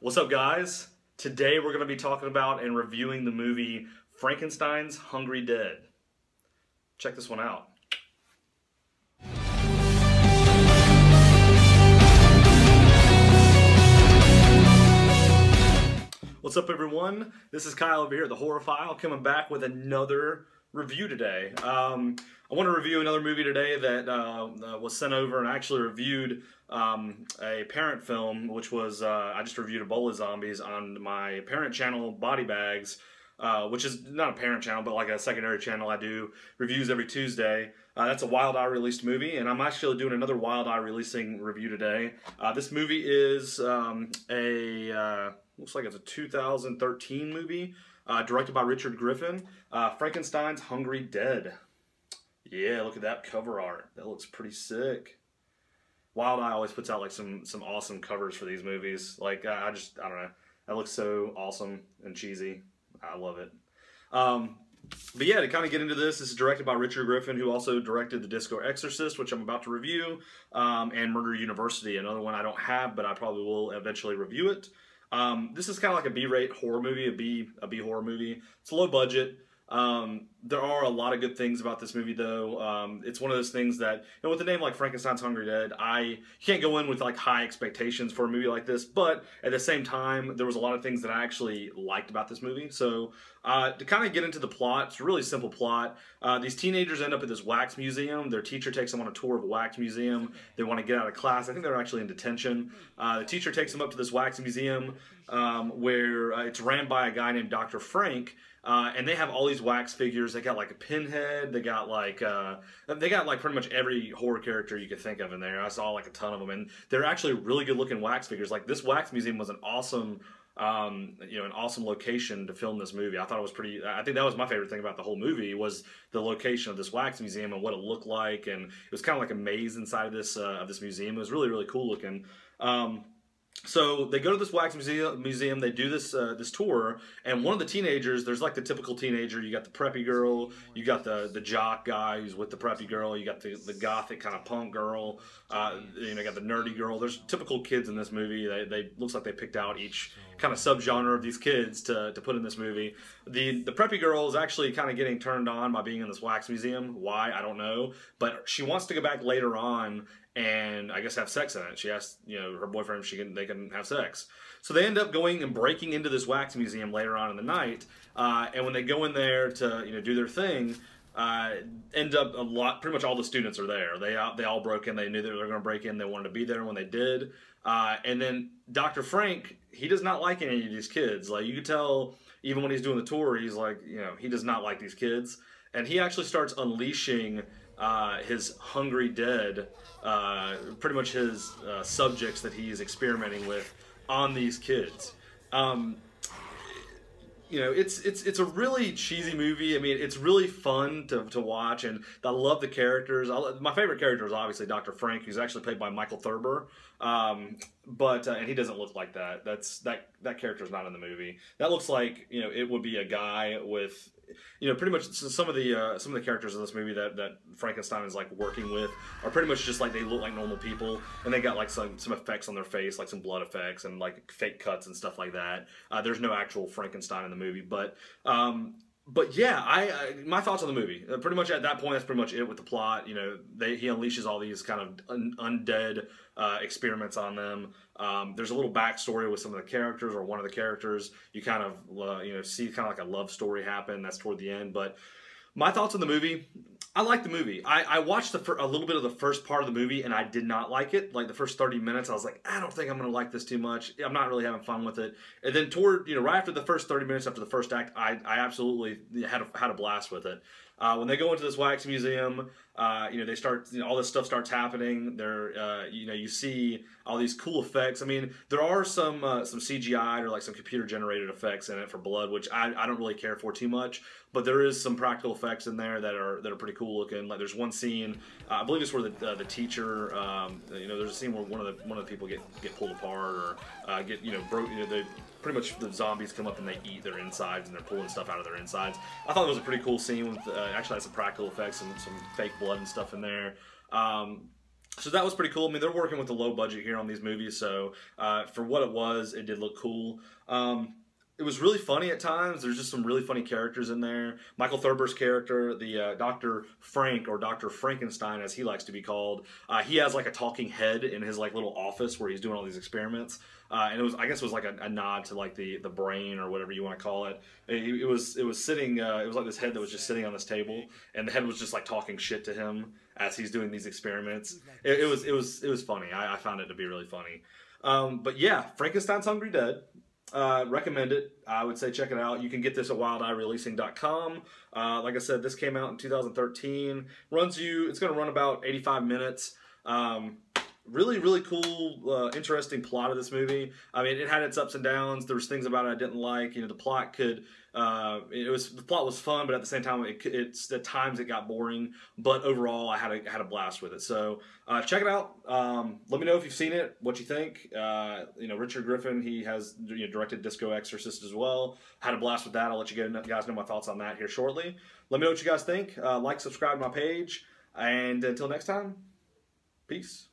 What's up, guys? Today we're going to be talking about and reviewing the movie Frankenstein's Hungry Dead. Check this one out. What's up, everyone? This is Kyle over here at the Horrorphile, coming back with another review today. I want to review another movie today that was sent over, and I actually reviewed a parent film, which was, I just reviewed Ebola Zombies on my parent channel, Body Bags, which is not a parent channel, but like a secondary channel. I do reviews every Tuesday. That's a Wild Eye released movie, and I'm actually doing another Wild Eye releasing review today. This movie is looks like it's a 2013 movie, directed by Richard Griffin. Frankenstein's Hungry Dead. Yeah, look at that cover art. That looks pretty sick. Wild Eye always puts out like some awesome covers for these movies. Like I don't know. That looks so awesome and cheesy. I love it. But yeah, to kind of get into this is directed by Richard Griffin, who also directed The Disco Exorcist, which I'm about to review, and Murder University, another one I don't have, but I probably will eventually review it. This is kind of like a B-rate horror movie, a B horror movie. It's low budget. There are a lot of good things about this movie, though. It's one of those things that, you know, with a name like Frankenstein's Hungry Dead, you can't go in with like high expectations for a movie like this, but at the same time, there was a lot of things that I actually liked about this movie. So, to kind of get into the plot, it's a really simple plot. These teenagers end up at this wax museum. Their teacher takes them on a tour of a wax museum. They want to get out of class. I think they're actually in detention. The teacher takes them up to this wax museum, where it's ran by a guy named Dr. Frank. And they have all these wax figures. They got like a Pinhead. They got like pretty much every horror character you could think of in there. I saw like a ton of them, and they're actually really good looking wax figures. Like this wax museum was an awesome, an awesome location to film this movie. I thought it was pretty. I think that was my favorite thing about the whole movie was the location of this wax museum and what it looked like, and it was kind of like a maze inside of this museum. It was really really cool looking. So they go to this wax museum. They do this tour, and one of the teenagers, there's like the typical teenager. You got the preppy girl, you got the jock guy who's with the preppy girl, you got the gothic kind of punk girl, you got the nerdy girl. There's typical kids in this movie. They looks like they picked out each kind of subgenre of these kids to put in this movie. The preppy girl is actually kind of getting turned on by being in this wax museum. Why? I don't know, but she wants to go back later on and I guess have sex in it. She asked, her boyfriend if they can have sex. So they end up going and breaking into this wax museum later on in the night. And when they go in there to do their thing, end up pretty much all the students are there. They all broke in. They knew they were going to break in. They wanted to be there when they did. And then Dr. Frank, he does not like any of these kids. Like you could tell, even when he's doing the tour, he's like, he does not like these kids. And he actually starts unleashing his Hungry Dead, pretty much his subjects that he's experimenting with on these kids. It's a really cheesy movie. I mean, it's really fun to watch, and I love the characters. My favorite character is obviously Dr. Frank, who's actually played by Michael Thurber, and he doesn't look like that. That character's not in the movie. That looks like it would be a guy with. Pretty much some of the characters in this movie that Frankenstein is like working with are pretty much just like they look like normal people, and they got like some effects on their face, like some blood effects and like fake cuts and stuff like that. There's no actual Frankenstein in the movie, but yeah, my thoughts on the movie. Pretty much at that point, that's pretty much it with the plot. He unleashes all these kind of undead experiments on them. There's a little backstory with some of the characters, or one of the characters. You kind of see kind of like a love story happen. That's toward the end. But my thoughts on the movie. I like the movie. I watched a little bit of the first part of the movie, and I did not like it. Like the first 30 minutes, I was like, I don't think I'm going to like this too much. I'm not really having fun with it. And then right after the first 30 minutes after the first act, I absolutely had a blast with it. When they go into this wax museum, they start, all this stuff starts happening. You see all these cool effects. I mean, there are some CGI or like some computer generated effects in it for blood, which I don't really care for too much. But there is some practical effects in there that are pretty cool looking. Like there's one scene, I believe it's where the teacher, there's a scene where one of the people get pulled apart or get broke. They pretty much the zombies come up and they eat their insides and they're pulling stuff out of their insides. I thought it was a pretty cool scene with actually had some practical effects and some fake blood and stuff in there. So that was pretty cool. I mean, they're working with a low budget here on these movies, so for what it was, it did look cool. It was really funny at times. There's just some really funny characters in there. Michael Thurber's character, the Dr. Frank, or Dr. Frankenstein as he likes to be called, he has like a talking head in his like little office where he's doing all these experiments. And it was, I guess, it was like a nod to like the brain or whatever you want to call it. It was sitting. It was like this head that was just sitting on this table, and the head was just like talking shit to him as he's doing these experiments. It was funny. I found it to be really funny. But yeah, Frankenstein's Hungry Dead. Recommend it. I would say check it out. You can get this at wildeyeReleasing.com. Like I said, this came out in 2013. It's going to run about 85 minutes. Really, really cool, interesting plot of this movie. I mean, it had its ups and downs. There was things about it I didn't like. You know, the plot the plot was fun, but at the same time, at times it got boring. But overall, I had a blast with it. So check it out. Let me know if you've seen it, what you think. You know, Richard Griffin, he has directed Disco Exorcist as well. Had a blast with that. I'll let you guys know my thoughts on that here shortly. Let me know what you guys think. Like, subscribe to my page, and until next time, peace.